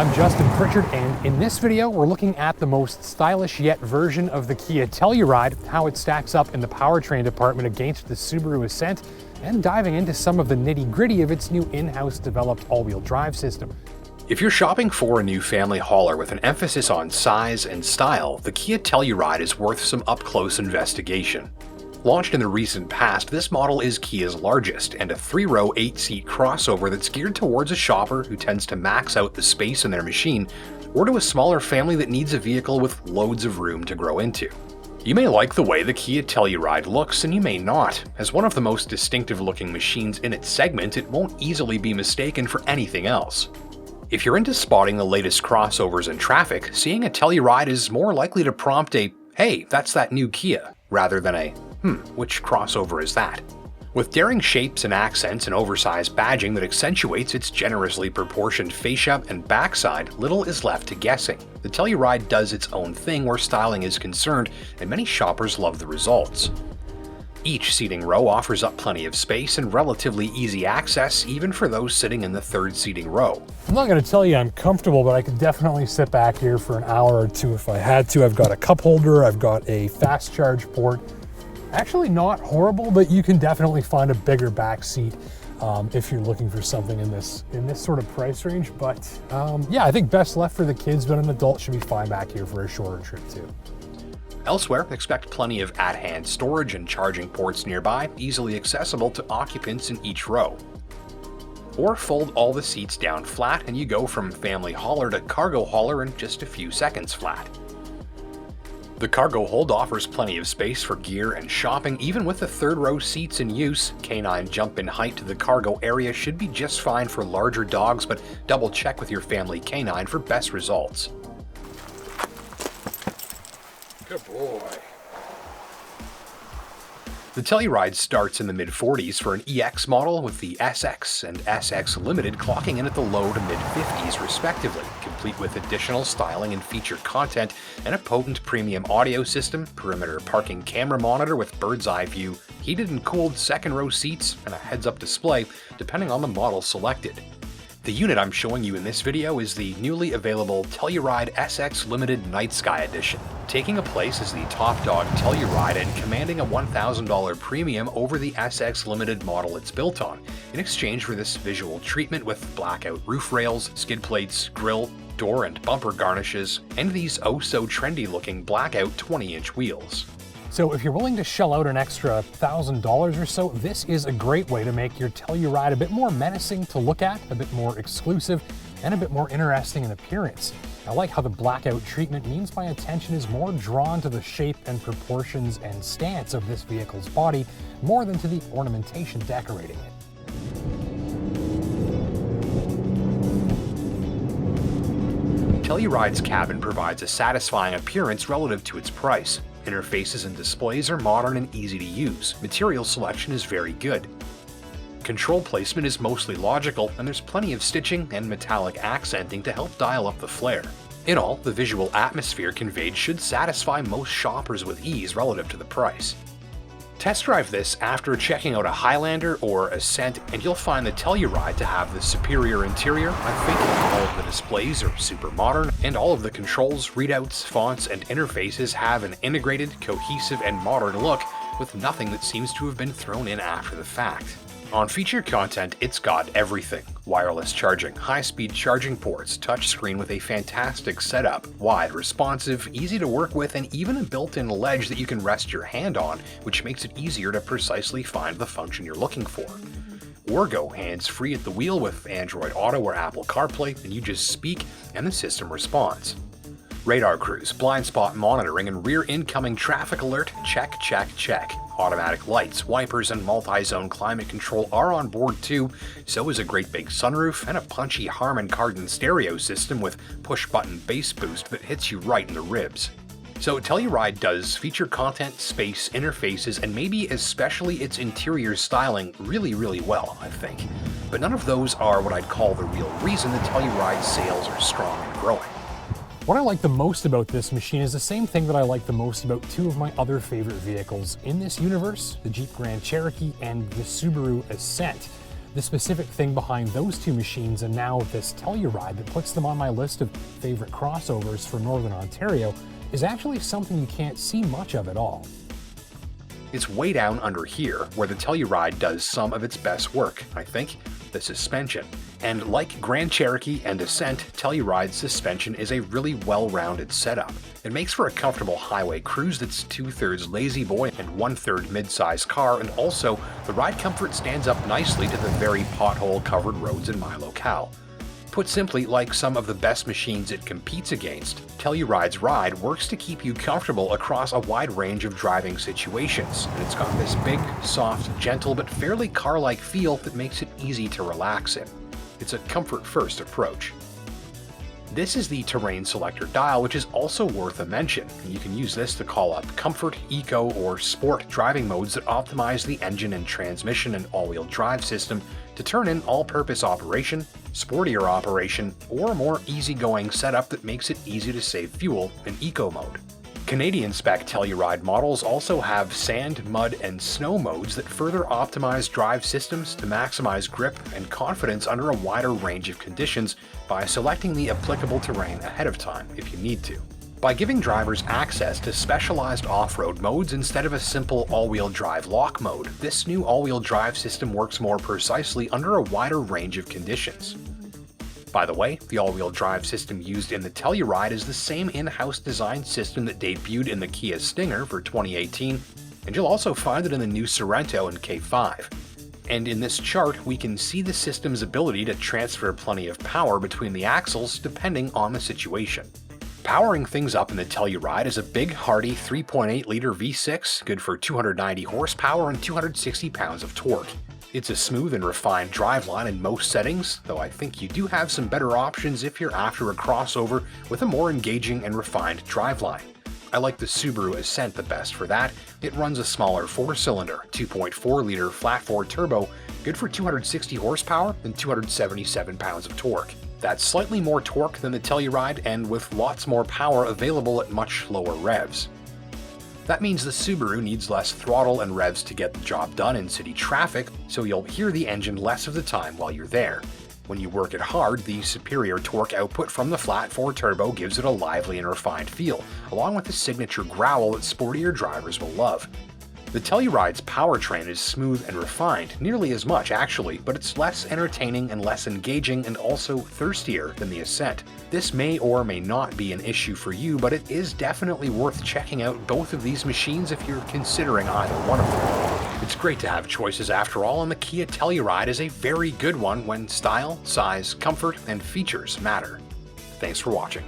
I'm Justin Pritchard, and in this video, we're looking at the most stylish yet version of the Kia Telluride, how it stacks up in the powertrain department against the Subaru Ascent, and diving into some of the nitty-gritty of its new in-house developed all-wheel drive system. If you're shopping for a new family hauler with an emphasis on size and style, the Kia Telluride is worth some up-close investigation. Launched in the recent past, this model is Kia's largest and a 3-row 8-seat crossover that's geared towards a shopper who tends to max out the space in their machine, or to a smaller family that needs a vehicle with loads of room to grow into. You may like the way the Kia Telluride looks, and you may not. As one of the most distinctive looking machines in its segment, it won't easily be mistaken for anything else. If you're into spotting the latest crossovers in traffic, seeing a Telluride is more likely to prompt a, "Hey, that's that new Kia," rather than a, which crossover is that? With daring shapes and accents and oversized badging that accentuates its generously proportioned fascia and backside, little is left to guessing. The Telluride does its own thing where styling is concerned, and many shoppers love the results. Each seating row offers up plenty of space and relatively easy access, even for those sitting in the third seating row. I'm not going to tell you I'm comfortable, but I could definitely sit back here for an hour or two if I had to. I've got a cup holder, I've got a fast charge port. Actually not horrible, but you can definitely find a bigger back seat if you're looking for something in this sort of price range. But yeah, I think best left for the kids, but an adult should be fine back here for a shorter trip too. Elsewhere, expect plenty of at-hand storage and charging ports nearby, easily accessible to occupants in each row. Or fold all the seats down flat and you go from family hauler to cargo hauler in just a few seconds flat. The cargo hold offers plenty of space for gear and shopping. Even with the third row seats in use, canine jump in height to the cargo area should be just fine for larger dogs, but double check with your family canine for best results. Good boy. The Telluride starts in the mid-40s for an EX model, with the SX and SX Limited clocking in at the low to mid-50s respectively, complete with additional styling and feature content and a potent premium audio system, perimeter parking camera monitor with bird's eye view, heated and cooled second row seats, and a heads-up display depending on the model selected. The unit I'm showing you in this video is the newly available Telluride SX Limited Nightsky Edition, taking a place as the top dog Telluride and commanding a $1,000 premium over the SX Limited model it's built on, in exchange for this visual treatment with blackout roof rails, skid plates, grille, door and bumper garnishes, and these oh-so-trendy looking blackout 20-inch wheels. So if you're willing to shell out an extra $1,000 or so, this is a great way to make your Telluride a bit more menacing to look at, a bit more exclusive, and a bit more interesting in appearance. I like how the blackout treatment means my attention is more drawn to the shape and proportions and stance of this vehicle's body, more than to the ornamentation decorating it. Telluride's cabin provides a satisfying appearance relative to its price. Interfaces and displays are modern and easy to use. Material selection is very good. Control placement is mostly logical, and there's plenty of stitching and metallic accenting to help dial up the flair. In all, the visual atmosphere conveyed should satisfy most shoppers with ease relative to the price. Test drive this after checking out a Highlander or Ascent, and you'll find the Telluride to have the superior interior. I think all of the displays are super modern, and all of the controls, readouts, fonts, and interfaces have an integrated, cohesive, and modern look, with nothing that seems to have been thrown in after the fact. On feature content, it's got everything. Wireless charging, high-speed charging ports, touchscreen with a fantastic setup, wide, responsive, easy to work with, and even a built-in ledge that you can rest your hand on, which makes it easier to precisely find the function you're looking for. Or go hands-free at the wheel with Android Auto or Apple CarPlay, and you just speak and the system responds. Radar cruise, blind spot monitoring, and rear incoming traffic alert, check, check, check. Automatic lights, wipers, and multi-zone climate control are on board too, so is a great big sunroof and a punchy Harman Kardon stereo system with push-button bass boost that hits you right in the ribs. So Telluride does feature content, space, interfaces, and maybe especially its interior styling really well, I think. But none of those are what I'd call the real reason the Telluride's sales are strong and growing. What I like the most about this machine is the same thing that I like the most about two of my other favorite vehicles in this universe, the Jeep Grand Cherokee and the Subaru Ascent. The specific thing behind those two machines and now this Telluride that puts them on my list of favorite crossovers for Northern Ontario is actually something you can't see much of at all. It's way down under here where the Telluride does some of its best work, I think, the suspension. And like Grand Cherokee and Ascent, Telluride's suspension is a really well-rounded setup. It makes for a comfortable highway cruise that's 2/3 lazy boy and 1/3 mid-size car, and also the ride comfort stands up nicely to the very pothole-covered roads in my locale. Put simply, like some of the best machines it competes against, Telluride's ride works to keep you comfortable across a wide range of driving situations, and it's got this big, soft, gentle, but fairly car-like feel that makes it easy to relax in. It's a comfort-first approach. This is the terrain selector dial, which is also worth a mention. You can use this to call up comfort, eco, or sport driving modes that optimize the engine and transmission and all-wheel drive system to turn in all-purpose operation, sportier operation, or a more easygoing setup that makes it easy to save fuel in eco mode. Canadian spec Telluride models also have sand, mud, and snow modes that further optimize drive systems to maximize grip and confidence under a wider range of conditions by selecting the applicable terrain ahead of time if you need to. By giving drivers access to specialized off-road modes instead of a simple all-wheel drive lock mode, this new all-wheel drive system works more precisely under a wider range of conditions. By the way, the all-wheel drive system used in the Telluride is the same in-house design system that debuted in the Kia Stinger for 2018, and you'll also find it in the new Sorento and K5. And in this chart, we can see the system's ability to transfer plenty of power between the axles depending on the situation. Powering things up in the Telluride is a big, hardy 3.8-liter V6, good for 290 horsepower and 260 pounds of torque. It's a smooth and refined driveline in most settings, though I think you do have some better options if you're after a crossover with a more engaging and refined driveline. I like the Subaru Ascent the best for that. It runs a smaller 4-cylinder, 2.4-liter flat-4 turbo, good for 260 horsepower and 277 pounds of torque. That's slightly more torque than the Telluride and with lots more power available at much lower revs. That means the Subaru needs less throttle and revs to get the job done in city traffic, so you'll hear the engine less of the time while you're there. When you work it hard, the superior torque output from the flat 4 turbo gives it a lively and refined feel, along with the signature growl that sportier drivers will love. The Telluride's powertrain is smooth and refined, nearly as much actually, but it's less entertaining and less engaging and also thirstier than the Ascent. This may or may not be an issue for you, but it is definitely worth checking out both of these machines if you're considering either one of them. It's great to have choices after all, and the Kia Telluride is a very good one when style, size, comfort, and features matter. Thanks for watching.